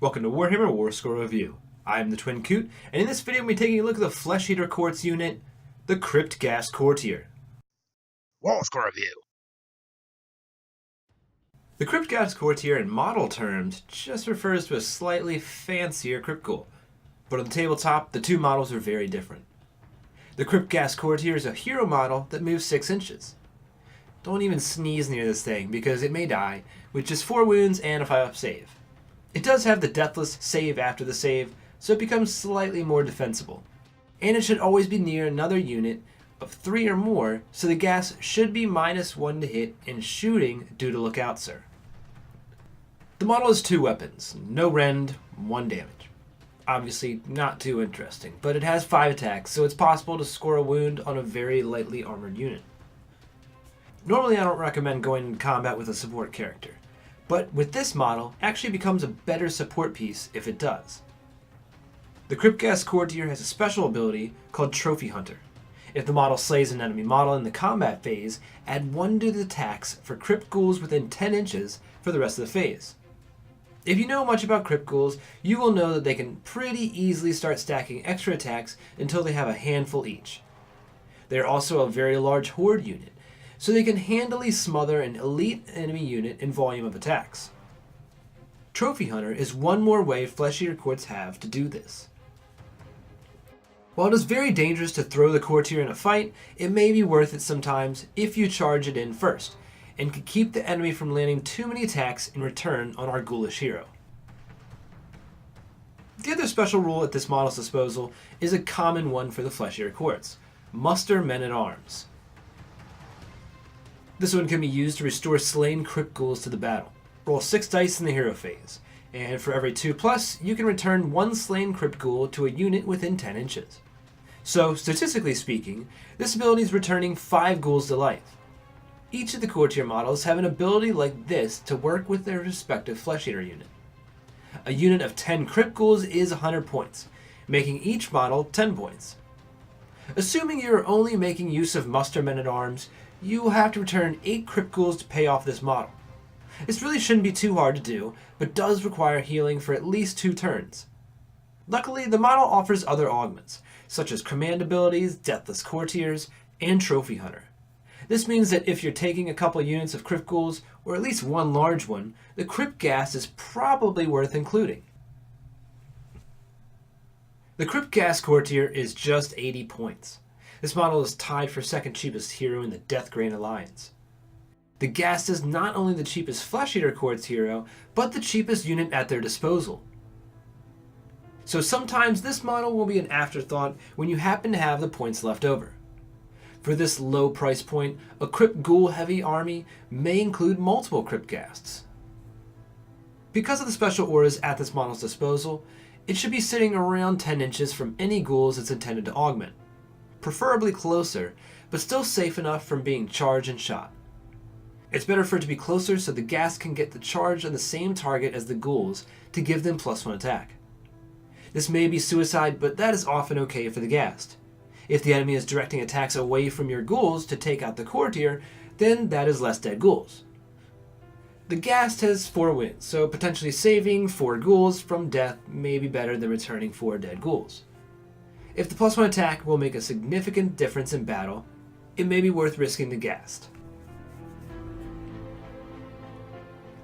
Welcome to Warhammer Warscroll Review. I'm the Twin Coot, and in this video we'll be taking a look at the Flesh Eater Quartz unit, the Crypt Ghast Courtier. Warscroll Review. The Crypt Ghast Courtier in model terms just refers to a slightly fancier Crypt Ghoul, but on the tabletop the two models are very different. The Crypt Ghast Courtier is a hero model that moves 6 inches. Don't even sneeze near this thing because it may die with just 4 wounds and a 5-up save. It does have the deathless save after the save, so it becomes slightly more defensible. And it should always be near another unit of 3 or more, so the gas should be -1 to hit and shooting due to look out, sir. The model has 2 weapons, no rend, 1 damage. Obviously not too interesting, but it has 5 attacks, so it's possible to score a wound on a very lightly armored unit. Normally I don't recommend going into combat with a support character, but with this model, it actually becomes a better support piece if it does. The Crypt Ghast Courtier has a special ability called Trophy Hunter. If the model slays an enemy model in the combat phase, add 1 to the attacks for Crypt Ghouls within 10 inches for the rest of the phase. If you know much about Crypt Ghouls, you will know that they can pretty easily start stacking extra attacks until they have a handful each. They are also a very large horde unit, so they can handily smother an elite enemy unit in volume of attacks. Trophy Hunter is one more way Flesh Eater Courts have to do this. While it is very dangerous to throw the Courtier in a fight, it may be worth it sometimes if you charge it in first, and can keep the enemy from landing too many attacks in return on our ghoulish hero. The other special rule at this model's disposal is a common one for the Flesh Eater Courts: muster men-at-arms. This one can be used to restore slain Crypt Ghouls to the battle. Roll 6 dice in the hero phase, and for every 2+, you can return 1 slain Crypt Ghoul to a unit within 10 inches. So, statistically speaking, this ability is returning 5 ghouls to life. Each of the Courtier models have an ability like this to work with their respective Flesh Eater unit. A unit of 10 Crypt Ghouls is 100 points, making each model 10 points. Assuming you are only making use of muster men-at-arms, you will have to return 8 Crypt Ghouls to pay off this model. This really shouldn't be too hard to do, but does require healing for at least 2 turns. Luckily, the model offers other augments, such as command abilities, Deathless Courtiers, and Trophy Hunter. This means that if you're taking a couple units of Crypt Ghouls, or at least 1 large one, the Crypt Ghast is probably worth including. The Crypt Ghast Courtier is just 80 points. This model is tied for second cheapest hero in the Deathgrain Alliance. The Ghast is not only the cheapest Flesh Eater Courts hero, but the cheapest unit at their disposal. So sometimes this model will be an afterthought when you happen to have the points left over. For this low price point, a Crypt Ghoul heavy army may include multiple Crypt Ghasts. Because of the special auras at this model's disposal, it should be sitting around 10 inches from any ghouls it's intended to augment. Preferably closer, but still safe enough from being charged and shot. It's better for it to be closer so the Ghast can get the charge on the same target as the ghouls to give them +1 attack. This may be suicide, but that is often okay for the Ghast. If the enemy is directing attacks away from your ghouls to take out the Courtier, then that is less dead ghouls. The Ghast has 4 wins, so potentially saving 4 ghouls from death may be better than returning 4 dead ghouls. If the +1 attack will make a significant difference in battle, it may be worth risking the Ghast.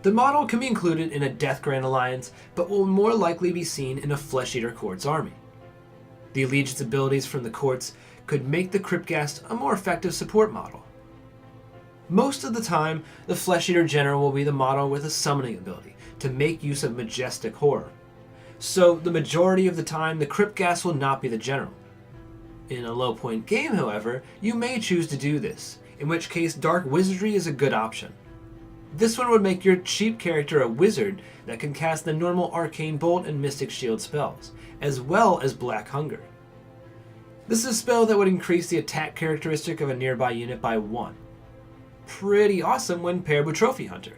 The model can be included in a Deathgrain Alliance, but will more likely be seen in a Flesh Eater Courts army. The allegiance abilities from the Courts could make the Crypt Ghast a more effective support model. Most of the time, the Flesh Eater General will be the model with a summoning ability to make use of Majestic Horror. So the majority of the time, the Crypt Ghast will not be the general. In a low point game, however, you may choose to do this, in which case Dark Wizardry is a good option. This one would make your cheap character a wizard that can cast the normal Arcane Bolt and Mystic Shield spells, as well as Black Hunger. This is a spell that would increase the attack characteristic of a nearby unit by 1. Pretty awesome when paired with Trophy Hunter.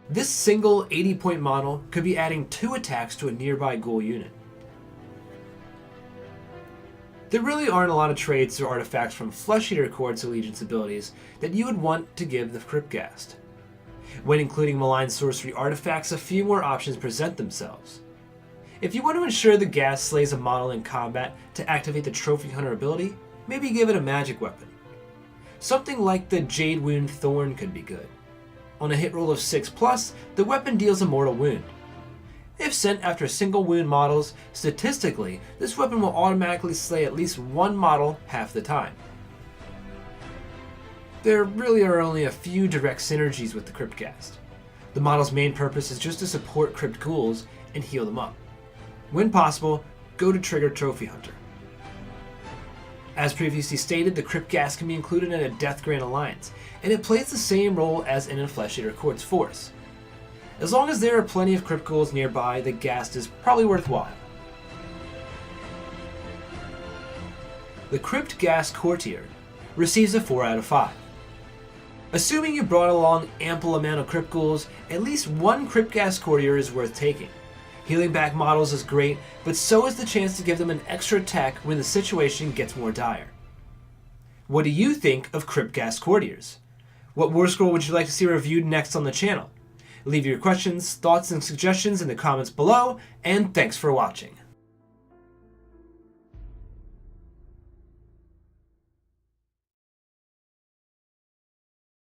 This single 80-point model could be adding 2 attacks to a nearby ghoul unit. There really aren't a lot of traits or artifacts from Flesh Eater Courts allegiance abilities that you would want to give the Crypt Ghast. When including malign sorcery artifacts, a few more options present themselves. If you want to ensure the ghast slays a model in combat to activate the Trophy Hunter ability, maybe give it a magic weapon. Something like the Jade Wound Thorn could be good. On a hit roll of 6+, the weapon deals a mortal wound. If sent after single wound models, statistically, this weapon will automatically slay at least one model half the time. There really are only a few direct synergies with the Crypt Ghast. The model's main purpose is just to support Crypt Ghouls and heal them up. When possible, go to trigger Trophy Hunter. As previously stated, the Crypt Ghast can be included in a Death Grant alliance, and it plays the same role as an Infleshator Court's force. As long as there are plenty of Crypt Ghouls nearby, the Ghast is probably worthwhile. The Crypt Ghast Courtier receives a 4 out of 5. Assuming you brought along ample amount of Crypt Ghouls, at least one Crypt Ghast Courtier is worth taking. Healing back models is great, but so is the chance to give them an extra attack when the situation gets more dire. What do you think of Crypt Ghast Courtiers? What Warscroll would you like to see reviewed next on the channel? Leave your questions, thoughts, and suggestions in the comments below, and thanks for watching.